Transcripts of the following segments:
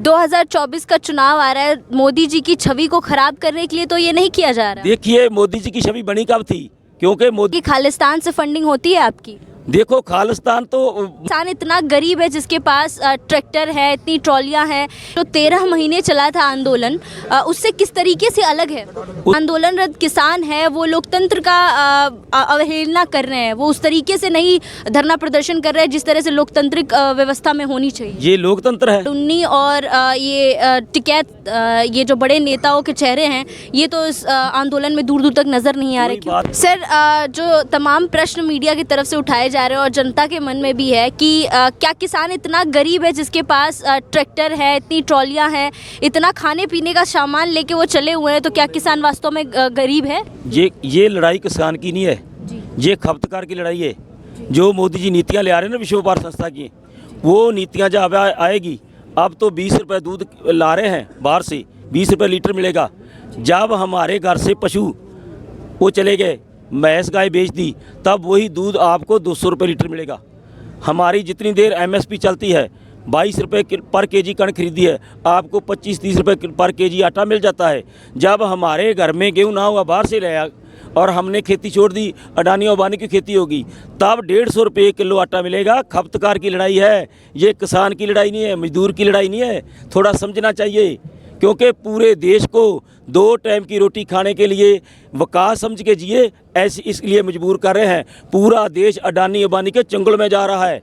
2024 का चुनाव आ रहा है, मोदी जी की छवि को खराब करने के लिए तो ये नहीं किया जा रहा। देखिए मोदी जी की छवि बनी कब थी, क्योंकि मोदी खालिस्तान से फंडिंग होती है आपकी। देखो खालिस्तान तो किसान इतना गरीब है जिसके पास ट्रैक्टर है, इतनी ट्रॉलियां हैं। तो 13 महीने चला था आंदोलन, उससे किस तरीके से अलग है? आंदोलनरत किसान है वो लोकतंत्र का अवहेलना कर रहे हैं, वो उस तरीके से नहीं धरना प्रदर्शन कर रहे हैं जिस तरह से लोकतांत्रिक व्यवस्था में होनी चाहिए। ये लोकतंत्र है। टुन्नी और ये टिकैत, ये जो बड़े नेताओं के चेहरे हैं, ये तो इस आंदोलन में दूर दूर तक नजर नहीं आ रहे। सर, जो तमाम प्रश्न मीडिया की तरफ से उठाए जा रहे हैं और जनता के मन में भी है कि क्या किसान इतना गरीब है जिसके पास ट्रैक्टर है, इतनी ट्रॉलियां हैं, इतना खाने पीने का सामान लेके वो चले हुए हैं, तो क्या किसान वास्तव में गरीब है? ये लड़ाई किसान की नहीं है, ये खपतकार की लड़ाई है। जो मोदी जी नीतियां ले आ रहे हैं ना विश्व व्यापार संस्था की, वो नीतियां जब आएगी, अब तो 20 रुपये दूध ला रहे हैं बाहर से, 20 रुपये लीटर मिलेगा। जब हमारे घर से पशु वो चले गए, भैंस गाय बेच दी, तब वही दूध आपको 200 रुपये लीटर मिलेगा। हमारी जितनी देर MSP चलती है, 22 रुपये पर केजी कणक खरीदी है, आपको 25-30 रुपये पर केजी आटा मिल जाता है। जब हमारे घर में गेहूँ ना हुआ, बाहर से लाया और हमने खेती छोड़ दी, अडानी अंबानी की खेती होगी, तब 150 रुपये किलो आटा मिलेगा। खपतकार की लड़ाई है, ये किसान की लड़ाई नहीं है, मजदूर की लड़ाई नहीं है। थोड़ा समझना चाहिए, क्योंकि पूरे देश को 2 टाइम की रोटी खाने के लिए विकास समझ के जिए, ऐसे इसलिए मजबूर कर रहे हैं। पूरा देश अडानी अंबानी के चंगुल में जा रहा है।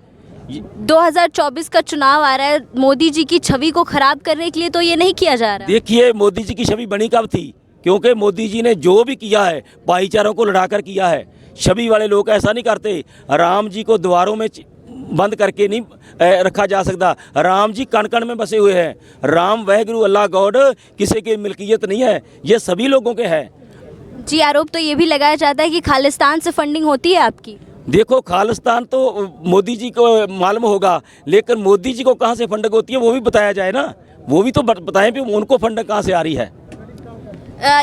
2024 का चुनाव आ रहा है, मोदी जी की छवि को खराब करने के लिए तो ये नहीं किया जा रहा। देखिए मोदी जी की छवि बनी कब थी, क्योंकि मोदी जी ने जो भी किया है भाईचारों को लड़ाकर किया है। छवि वाले लोग ऐसा नहीं करते। राम जी को द्वारों में बंद करके नहीं रखा जा सकता। राम जी कण कण में बसे हुए हैं। राम वह गुरु अल्लाह गॉड किसी की मिल्कियत नहीं है, ये सभी लोगों के है। जी, आरोप तो ये भी लगाया जाता है कि खालिस्तान से फंडिंग होती है आपकी। देखो खालिस्तान तो मोदी जी को मालूम होगा, लेकिन मोदी जी को कहाँ से फंडिंग होती है वो भी बताया जाए ना, वो भी तो बताएं भी उनको फंडिंग कहाँ से आ रही है।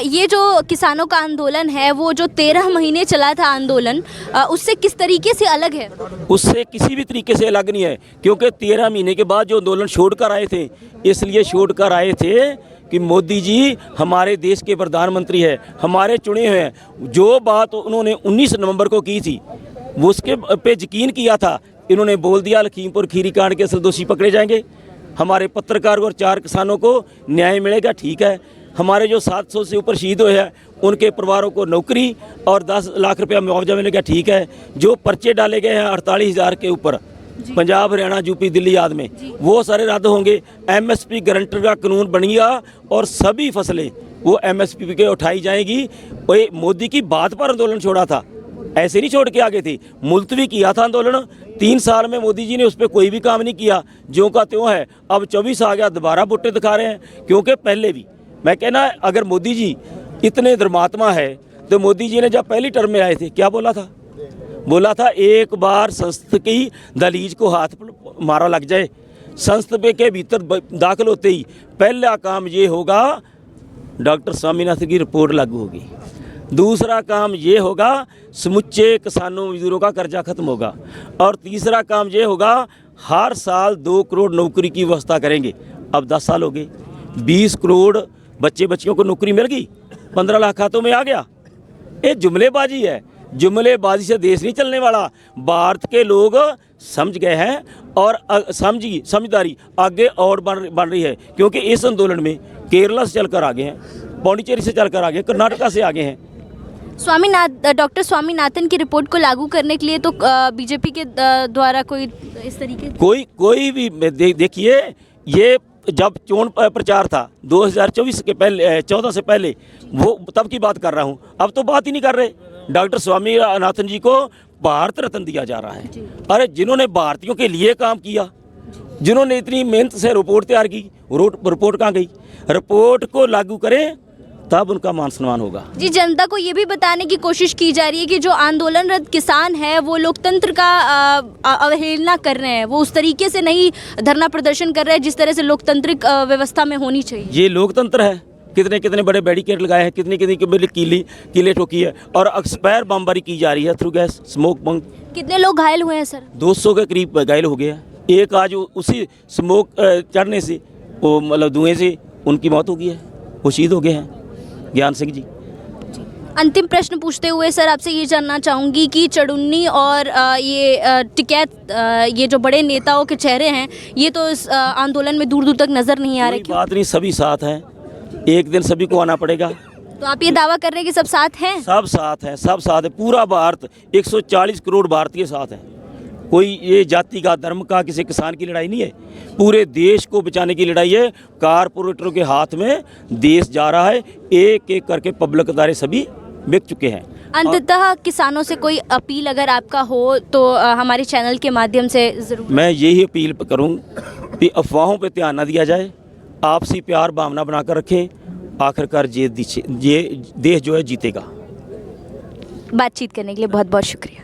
ये जो किसानों का आंदोलन है, वो जो 13 महीने चला था आंदोलन, उससे किस तरीके से अलग है? उससे किसी भी तरीके से अलग नहीं है, क्योंकि 13 महीने के बाद जो आंदोलन छोड़कर आए थे, इसलिए छोड़कर आए थे कि मोदी जी हमारे देश के प्रधानमंत्री हैं, हमारे चुने हुए हैं। जो बात उन्होंने 19 नवंबर को की थी, वो उसके पे यकीन किया था। इन्होंने बोल दिया लखीमपुर खीरी कांड के असल दोषी पकड़े जाएंगे, हमारे पत्रकार और 4 किसानों को न्याय मिलेगा, ठीक है। हमारे जो 700 से ऊपर शहीद हुए हैं उनके परिवारों को नौकरी और 10 लाख रुपया मुआवजा मिलेगा, ठीक है। जो पर्चे डाले गए हैं 48,000 के ऊपर पंजाब, हरियाणा, यूपी, दिल्ली आदि में, वो सारे रद्द होंगे। MSP गारंटर का कानून बनेगा और सभी फसलें वो MSP के उठाई जाएगी। वही मोदी की बात पर आंदोलन छोड़ा था, ऐसे नहीं छोड़ के आगे थी, मुलतवी किया था आंदोलन। 3 साल में मोदी जी ने उस पर कोई भी काम नहीं किया, ज्यों का त्यों है। अब 24 आ गया, दोबारा बुट्टे दिखा रहे हैं। क्योंकि पहले भी मैं कहना, अगर मोदी जी इतने धर्मात्मा है तो मोदी जी ने जब पहली टर्म में आए थे क्या बोला था? बोला था एक बार संसद की दहलीज को हाथ मारा लग जाए, संसद के भीतर दाखिल होते ही पहला काम ये होगा, डॉक्टर स्वामीनाथन की रिपोर्ट लागू होगी। दूसरा काम ये होगा, समुच्चे किसानों मजदूरों का कर्जा खत्म होगा। और तीसरा काम ये होगा, हर साल 2 करोड़ नौकरी की व्यवस्था करेंगे। अब 10 साल हो गए, 20 करोड़ बच्चे बच्चियों को नौकरी मिल गई, 15 लाख खातों में आ गया। ये जुमलेबाजी है, जुमलेबाजी से देश नहीं चलने वाला। भारत के लोग समझ गए हैं और समझदारी आगे और बन रही है, क्योंकि इस आंदोलन में केरला से चलकर आगे हैं, पौंडीचेरी से चलकर आगे, कर्नाटका से आगे हैं। डॉक्टर स्वामीनाथन की रिपोर्ट को लागू करने के लिए तो बीजेपी के द्वारा कोई इस तरीके कोई भी देखिए, ये जब चुनाव प्रचार था 2024 के पहले, 14 से पहले, वो तब की बात कर रहा हूँ। अब तो बात ही नहीं कर रहे। डॉक्टर स्वामीनाथन जी को भारत रत्न दिया जा रहा है। अरे जिन्होंने भारतीयों के लिए काम किया, जिन्होंने इतनी मेहनत से रिपोर्ट तैयार की, रिपोर्ट कहाँ गई? रिपोर्ट को लागू करें तब उनका मान सम्मान होगा। जी, जनता को ये भी बताने की कोशिश की जा रही है कि जो आंदोलनरत किसान है वो लोकतंत्र का अवहेलना कर रहे हैं, वो उस तरीके से नहीं धरना प्रदर्शन कर रहे हैं जिस तरह से लोकतांत्रिक व्यवस्था में होनी चाहिए। ये लोकतंत्र है। कितने कितने बड़े बैरिकेड लगाए हैं, कितनी कितनी किले ठोकी है, और एक्सपायर बमबारी की जा रही है थ्रू गैस स्मोक बंक। कितने लोग घायल हुए हैं सर? 200 के करीब घायल हो गए हैं। एक आज उसी स्मोक चढ़ने से वो मतलब धुएं से उनकी मौत हो गई है, वो शहीद हो गए हैं ज्ञान सिंह जी। अंतिम प्रश्न पूछते हुए सर आपसे ये जानना चाहूँगी कि चढ़ुन्नी और ये टिकैत ये जो बड़े नेताओं के चेहरे हैं ये तो इस आंदोलन में दूर दूर तक नज़र नहीं आ रहे, कोई क्यों? बात नहीं, सभी साथ हैं, एक दिन सभी को आना पड़ेगा। तो आप ये दावा कर रहे हैं कि सब साथ हैं? सब साथ हैं, सब साथ है, पूरा भारत 140 करोड़ भारतीय साथ हैं। कोई ये जाति का, धर्म का, किसी किसान की लड़ाई नहीं है, पूरे देश को बचाने की लड़ाई है। कारपोरेटरों के हाथ में देश जा रहा है, एक एक करके पब्लिक अदारे सभी बिक चुके हैं। अंततः किसानों से कोई अपील अगर आपका हो तो हमारे चैनल के माध्यम से ज़रूर। मैं यही अपील करूं कि अफवाहों पे ध्यान न दिया जाए, आपसी प्यार भावना बनाकर रखें, आखिरकार ये देश जो है जीतेगा। बातचीत करने के लिए बहुत बहुत शुक्रिया।